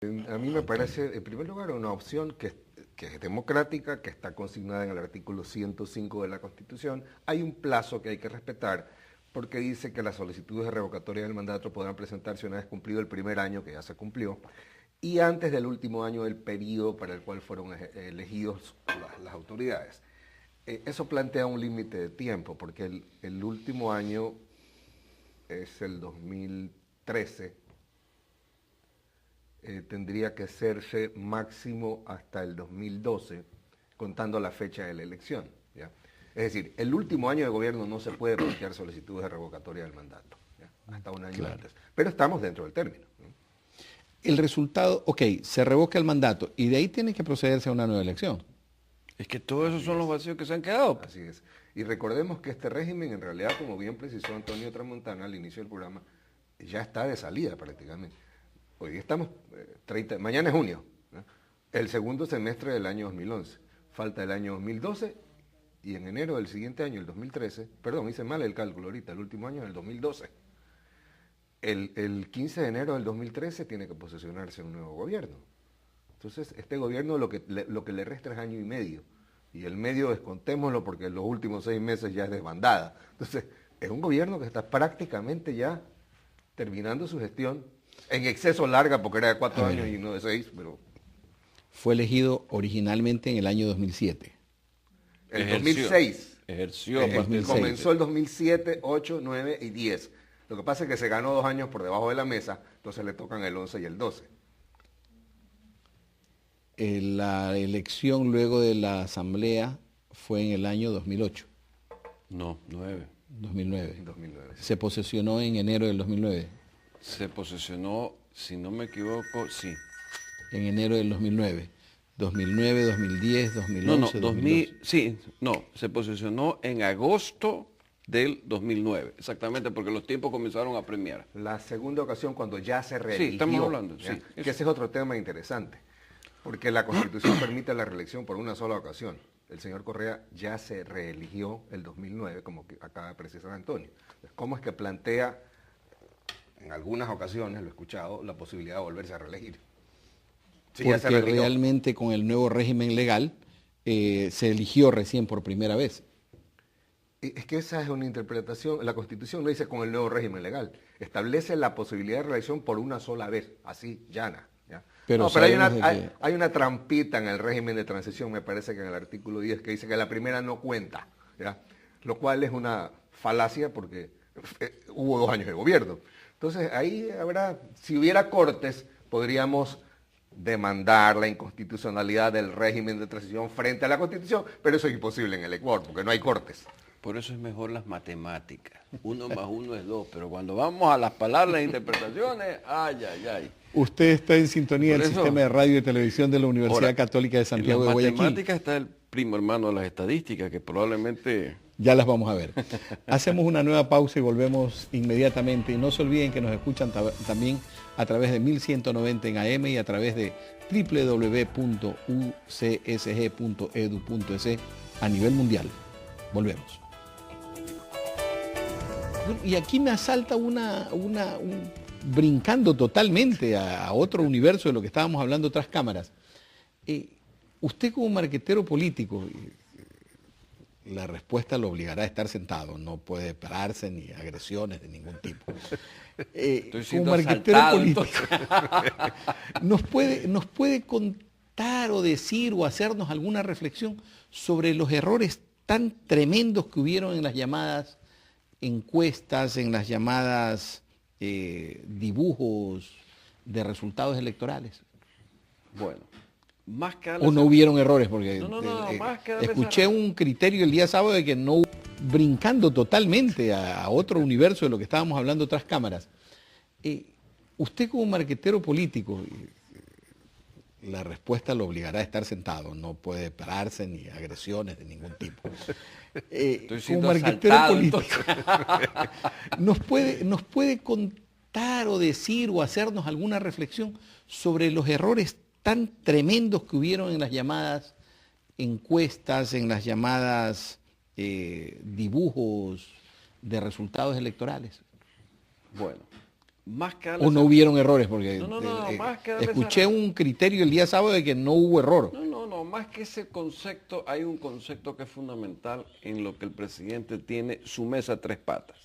A mí me parece, en primer lugar, una opción que es democrática, que está consignada en el artículo 105 de la Constitución. Hay un plazo que hay que respetar, porque dice que las solicitudes de revocatoria del mandato podrán presentarse una vez cumplido el primer año, que ya se cumplió, y antes del último año del periodo para el cual fueron elegidos las autoridades. Eso plantea un límite de tiempo, porque el último año es el 2013, tendría que hacerse máximo hasta el 2012, contando la fecha de la elección, ¿ya? Es decir, el último año de gobierno no se puede plantear solicitudes de revocatoria del mandato, ¿ya? Hasta un año antes. Pero estamos dentro del término, ¿no? El resultado, ok, se revoca el mandato y de ahí tiene que procederse a una nueva elección. Es que todos esos son los vacíos que se han quedado. Así es. Y recordemos que este régimen, en realidad, como bien precisó Antonio Tramontana al inicio del programa, ya está de salida prácticamente. Hoy estamos, mañana es junio, ¿no? El segundo semestre del año 2011. Falta el año 2012 y en enero del siguiente año, el 2013, perdón, hice mal el cálculo ahorita, el último año es el 2012. El 15 de enero del 2013 tiene que posesionarse un nuevo gobierno. Entonces, este gobierno lo que le resta es año y medio. Y el medio descontémoslo porque en los últimos 6 meses ya es desbandada. Entonces, es un gobierno que está prácticamente ya terminando su gestión, en exceso larga porque era de 4 años y no de 6, pero... Fue elegido originalmente en el año 2007. El 2006. Ejerció. Comenzó el 2007, 8, 9 y 10. Lo que pasa es que se ganó 2 años por debajo de la mesa, entonces le tocan el 11 y el 12. La elección luego de la asamblea fue en el año 2008. No, 9. 2009. 2009. Se posesionó en enero del 2009. Se posesionó, si no me equivoco, sí. En enero del 2009. 2009, 2010, 2011, 2012. Sí, no, se posesionó en agosto del 2009, exactamente, porque los tiempos comenzaron a premiar. La segunda ocasión cuando ya se reeligió. Sí, estamos hablando, ¿ya? sí. Que ese es otro tema interesante, porque la Constitución permite la reelección por una sola ocasión. El señor Correa ya se reeligió el 2009, como que acaba de precisar Antonio. ¿Cómo es que plantea, en algunas ocasiones, lo he escuchado, la posibilidad de volverse a reelegir? Sí, porque realmente con el nuevo régimen legal se eligió recién por primera vez. Es que esa es una interpretación, la Constitución no dice con el nuevo régimen legal, establece la posibilidad de reelección por una sola vez, así, llana. ¿Ya? Pero hay una trampita en el régimen de transición, me parece que en el artículo 10, que dice que la primera no cuenta, ¿ya? Lo cual es una falacia porque hubo 2 años de gobierno. Entonces ahí habrá, si hubiera cortes, podríamos demandar la inconstitucionalidad del régimen de transición frente a la Constitución, pero eso es imposible en el Ecuador, porque no hay cortes. Por eso es mejor las matemáticas. 1 más 1 es 2, pero cuando vamos a las palabras e interpretaciones, ay, ay, ay. Usted está en sintonía del sistema de radio y televisión de la Universidad Católica de Santiago de Guayaquil. En las matemáticas está el primo hermano de las estadísticas, que probablemente... Ya las vamos a ver. Hacemos una nueva pausa y volvemos inmediatamente. Y no se olviden que nos escuchan también a través de 1190 en AM y a través de www.ucsg.edu.es a nivel mundial. Volvemos. Y aquí me asalta brincando totalmente a otro universo de lo que estábamos hablando tras cámaras. Usted como marquetero político, la respuesta lo obligará a estar sentado, no puede pararse ni agresiones de ningún tipo. Como marquetero político, ¿nos puede contar o decir o hacernos alguna reflexión sobre los errores tan tremendos que hubieron en las llamadas encuestas, en las llamadas dibujos de resultados electorales? Bueno, más que ¿O no hubieron errores? Porque más que escuché un criterio el día sábado de que no, brincando totalmente a otro universo de lo que estábamos hablando tras cámaras. Usted como marquetero político, la respuesta lo obligará a estar sentado, no puede pararse ni agresiones de ningún tipo. Como marquetero político, ¿nos puede contar o decir o hacernos alguna reflexión sobre los errores tan tremendos que hubieron en las llamadas encuestas, en las llamadas dibujos de resultados electorales? Bueno, más que darle ¿O no hubieron errores? Porque más que darle escuché un criterio el día sábado de que no hubo error. No, más que ese concepto, hay un concepto que es fundamental en lo que el presidente tiene su mesa a 3 patas.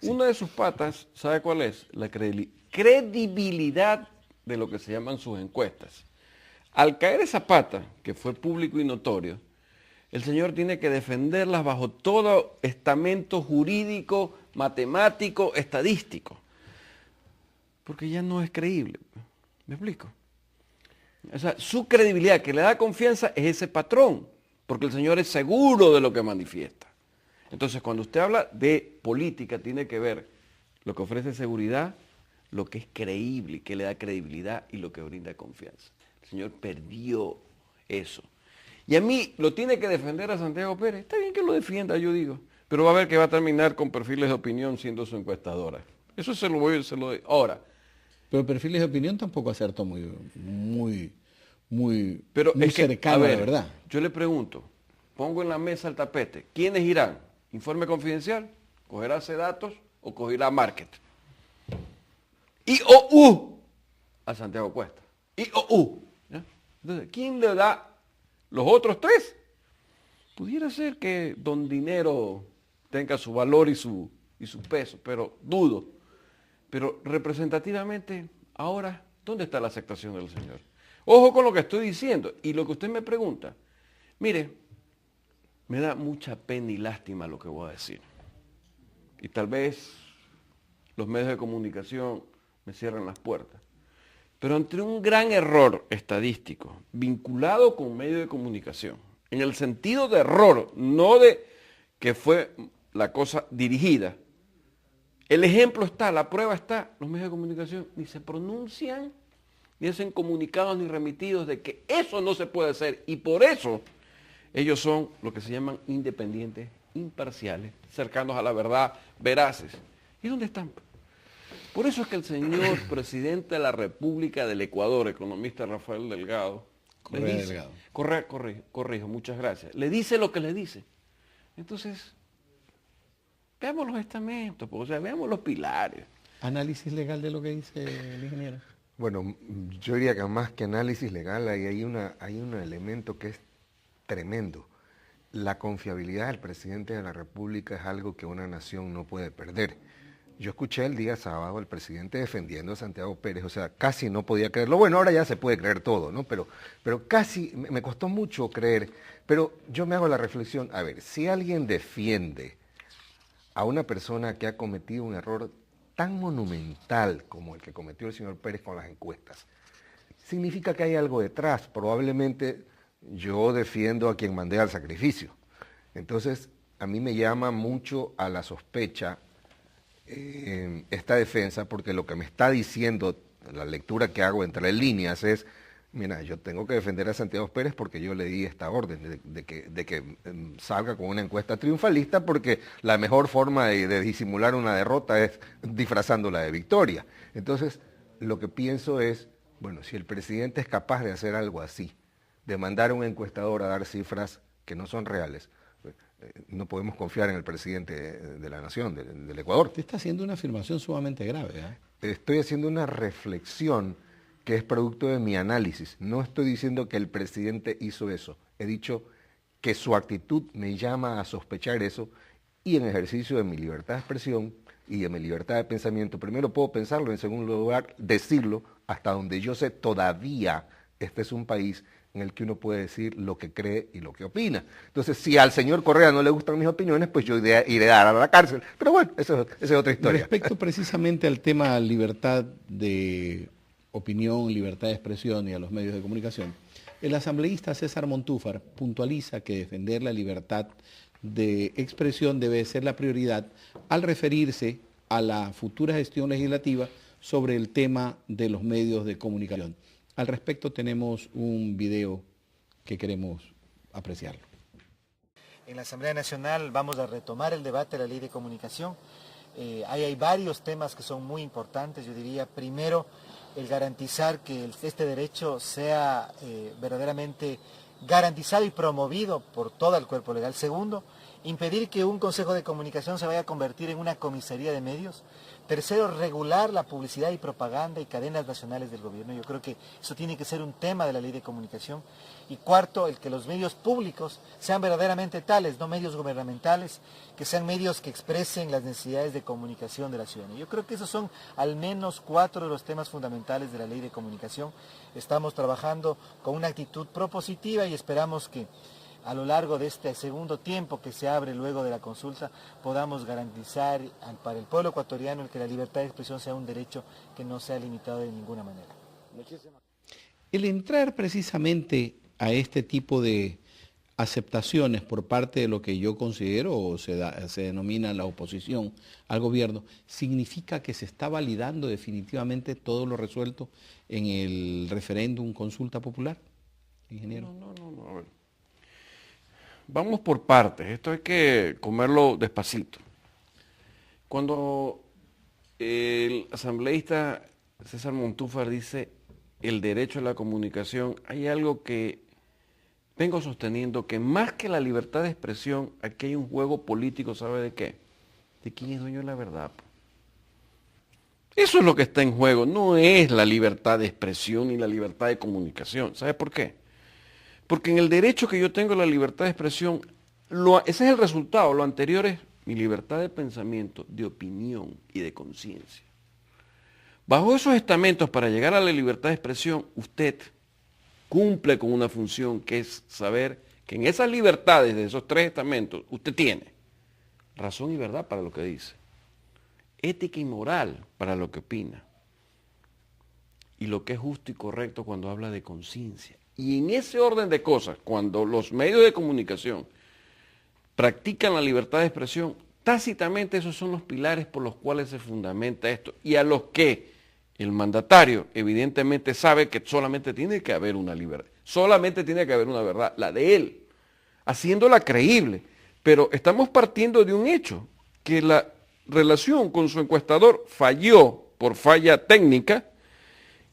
Sí. Una de sus patas, ¿sabe cuál es? La credibilidad de lo que se llaman sus encuestas. Al caer esa pata, que fue público y notorio, el señor tiene que defenderlas bajo todo estamento jurídico, matemático, estadístico. Porque ya no es creíble. ¿Me explico? O sea, su credibilidad que le da confianza es ese patrón, porque el señor es seguro de lo que manifiesta. Entonces, cuando usted habla de política, tiene que ver lo que ofrece seguridad, lo que es creíble y que le da credibilidad y lo que brinda confianza. El señor perdió eso. Y a mí lo tiene que defender a Santiago Pérez. Está bien que lo defienda, yo digo, pero va a ver que va a terminar con perfiles de opinión siendo su encuestadora. Eso se lo doy. Ahora, pero perfiles de opinión tampoco acertó muy pero es que, cercano a la verdad. Yo le pregunto, pongo en la mesa el tapete, ¿quiénes irán? ¿Informe confidencial? ¿Cogerá ese datos o cogerá market? IOU a Santiago Cuesta. IOU. ¿Ya? Entonces, ¿quién le da los otros 3? Pudiera ser que don Dinero tenga su valor y su peso, pero dudo. Pero representativamente, ahora, ¿dónde está la aceptación del señor? Ojo con lo que estoy diciendo y lo que usted me pregunta. Mire, me da mucha pena y lástima lo que voy a decir. Y tal vez los medios de comunicación me cierran las puertas. Pero ante un gran error estadístico vinculado con medios de comunicación, en el sentido de error, no de que fue la cosa dirigida, el ejemplo está, la prueba está, los medios de comunicación ni se pronuncian, ni hacen comunicados ni remitidos de que eso no se puede hacer. Y por eso ellos son lo que se llaman independientes, imparciales, cercanos a la verdad, veraces. ¿Y dónde están? Por eso es que el señor presidente de la República del Ecuador, economista Rafael Delgado, corrijo, muchas gracias, le dice lo que le dice. Entonces, veamos los estamentos, o sea, veamos los pilares. ¿Análisis legal de lo que dice el ingeniero? Bueno, yo diría que más que análisis legal hay un elemento que es tremendo. La confiabilidad del presidente de la República es algo que una nación no puede perder. Yo escuché el día sábado al presidente defendiendo a Santiago Pérez, o sea, casi no podía creerlo. Bueno, ahora ya se puede creer todo, ¿no? Pero casi, me costó mucho creer. Pero yo me hago la reflexión, a ver, si alguien defiende a una persona que ha cometido un error tan monumental como el que cometió el señor Pérez con las encuestas, significa que hay algo detrás. Probablemente yo defiendo a quien mandé al sacrificio. Entonces, a mí me llama mucho a la sospecha esta defensa, porque lo que me está diciendo, la lectura que hago entre líneas es, mira, yo tengo que defender a Santiago Pérez porque yo le di esta orden de que salga con una encuesta triunfalista, porque la mejor forma de disimular una derrota es disfrazándola de victoria. Entonces, lo que pienso es, bueno, si el presidente es capaz de hacer algo así, de mandar a un encuestador a dar cifras que no son reales, no podemos confiar en el presidente de la nación, del Ecuador. Usted está haciendo una afirmación sumamente grave, ¿eh? Estoy haciendo una reflexión que es producto de mi análisis. No estoy diciendo que el presidente hizo eso. He dicho que su actitud me llama a sospechar eso, y en ejercicio de mi libertad de expresión y de mi libertad de pensamiento, primero puedo pensarlo, en segundo lugar decirlo, hasta donde yo sé todavía este es un país en el que uno puede decir lo que cree y lo que opina. Entonces, si al señor Correa no le gustan mis opiniones, pues yo iré a dar a la cárcel. Pero bueno, esa es otra historia. Respecto precisamente al tema libertad de opinión, libertad de expresión y a los medios de comunicación, el asambleísta César Montúfar puntualiza que defender la libertad de expresión debe ser la prioridad al referirse a la futura gestión legislativa sobre el tema de los medios de comunicación. Al respecto tenemos un video que queremos apreciarlo. En la Asamblea Nacional vamos a retomar el debate de la Ley de Comunicación. Hay varios temas que son muy importantes. Yo diría, primero, el garantizar que este derecho sea verdaderamente garantizado y promovido por todo el cuerpo legal. Segundo, impedir que un Consejo de Comunicación se vaya a convertir en una comisaría de medios. Tercero, regular la publicidad y propaganda y cadenas nacionales del gobierno. Yo creo que eso tiene que ser un tema de la ley de comunicación. Y cuarto, el que los medios públicos sean verdaderamente tales, no medios gubernamentales, que sean medios que expresen las necesidades de comunicación de la ciudadanía. Yo creo que esos son al menos 4 de los temas fundamentales de la ley de comunicación. Estamos trabajando con una actitud propositiva y esperamos que a lo largo de este segundo tiempo que se abre luego de la consulta, podamos garantizar para el pueblo ecuatoriano el que la libertad de expresión sea un derecho que no sea limitado de ninguna manera. El entrar precisamente a este tipo de aceptaciones por parte de lo que yo considero o se denomina la oposición al gobierno, significa que se está validando definitivamente todo lo resuelto en el referéndum consulta popular, ingeniero. No, a ver. Vamos por partes, esto hay que comerlo despacito. Cuando el asambleísta César Montúfar dice el derecho a la comunicación, hay algo que vengo sosteniendo, que más que la libertad de expresión, aquí hay un juego político, ¿sabe de qué? De quién es dueño de la verdad. Eso es lo que está en juego, no es la libertad de expresión ni la libertad de comunicación. ¿Sabe por qué? Porque en el derecho que yo tengo a la libertad de expresión, ese es el resultado, lo anterior es mi libertad de pensamiento, de opinión y de conciencia. Bajo esos estamentos, para llegar a la libertad de expresión, usted cumple con una función que es saber que en esas libertades de esos 3 estamentos, usted tiene razón y verdad para lo que dice, ética y moral para lo que opina, y lo que es justo y correcto cuando habla de conciencia. Y en ese orden de cosas, cuando los medios de comunicación practican la libertad de expresión, tácitamente esos son los pilares por los cuales se fundamenta esto, y a los que el mandatario evidentemente sabe que solamente tiene que haber una libertad, solamente tiene que haber una verdad, la de él, haciéndola creíble. Pero estamos partiendo de un hecho, que la relación con su encuestador falló por falla técnica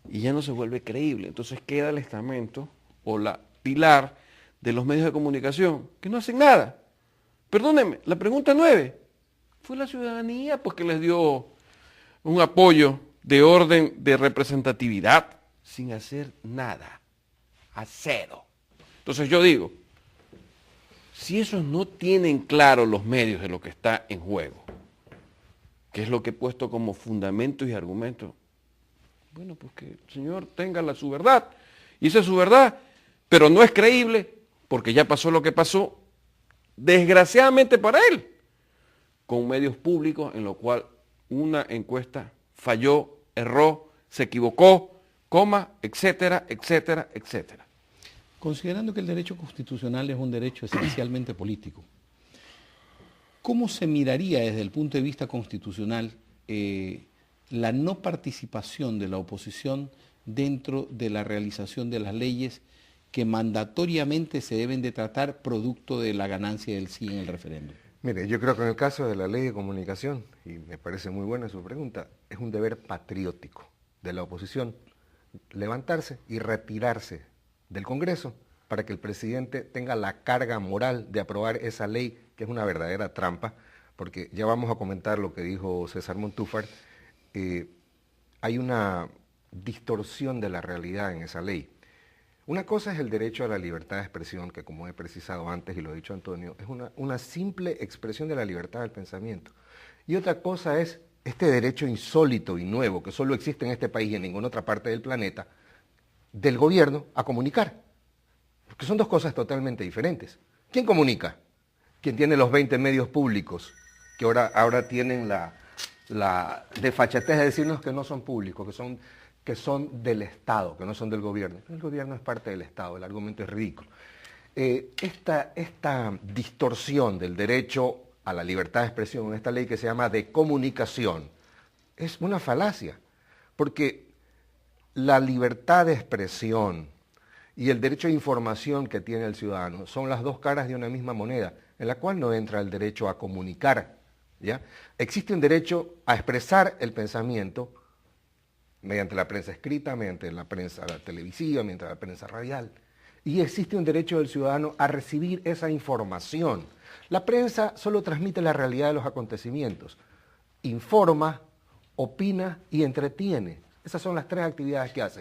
y ya no se vuelve creíble. Entonces queda el estamento o la pilar de los medios de comunicación que no hacen nada. Perdónenme, la pregunta 9 fue la ciudadanía pues que les dio un apoyo de orden de representatividad sin hacer nada, a cero. Entonces yo digo, si esos no tienen claro los medios de lo que está en juego, que es lo que he puesto como fundamentos y argumentos, bueno, pues que el señor tenga su verdad, y esa es su verdad, pero no es creíble, porque ya pasó lo que pasó, desgraciadamente para él, con medios públicos en lo cual una encuesta falló, erró, se equivocó, coma, etcétera, etcétera, etcétera. Considerando que el derecho constitucional es un derecho esencialmente político, ¿cómo se miraría desde el punto de vista constitucional la no participación de la oposición dentro de la realización de las leyes que mandatoriamente se deben de tratar producto de la ganancia del sí en el referéndum? Mire, yo creo que en el caso de la ley de comunicación, y me parece muy buena su pregunta, es un deber patriótico de la oposición levantarse y retirarse del Congreso para que el presidente tenga la carga moral de aprobar esa ley, que es una verdadera trampa, porque ya vamos a comentar lo que dijo César Montúfar. Hay una distorsión de la realidad en esa ley. Una cosa es el derecho a la libertad de expresión, que como he precisado antes y lo ha dicho Antonio, es una simple expresión de la libertad del pensamiento. Y otra cosa es este derecho insólito y nuevo, que solo existe en este país y en ninguna otra parte del planeta, del gobierno a comunicar. Porque son 2 cosas totalmente diferentes. ¿Quién comunica? ¿Quién tiene los 20 medios públicos que ahora tienen la desfachatez de decirnos que no son públicos, que son del Estado, que no son del gobierno? El gobierno es parte del Estado, el argumento es ridículo. Esta distorsión del derecho a la libertad de expresión en esta ley que se llama de comunicación es una falacia, porque la libertad de expresión y el derecho a información que tiene el ciudadano son las 2 caras de una misma moneda, en la cual no entra el derecho a comunicar, ¿ya? Existe un derecho a expresar el pensamiento mediante la prensa escrita, mediante la prensa televisiva, mediante la prensa radial, y existe un derecho del ciudadano a recibir esa información. La prensa solo transmite la realidad de los acontecimientos, informa opina y entretiene. Esas son las tres actividades que hace.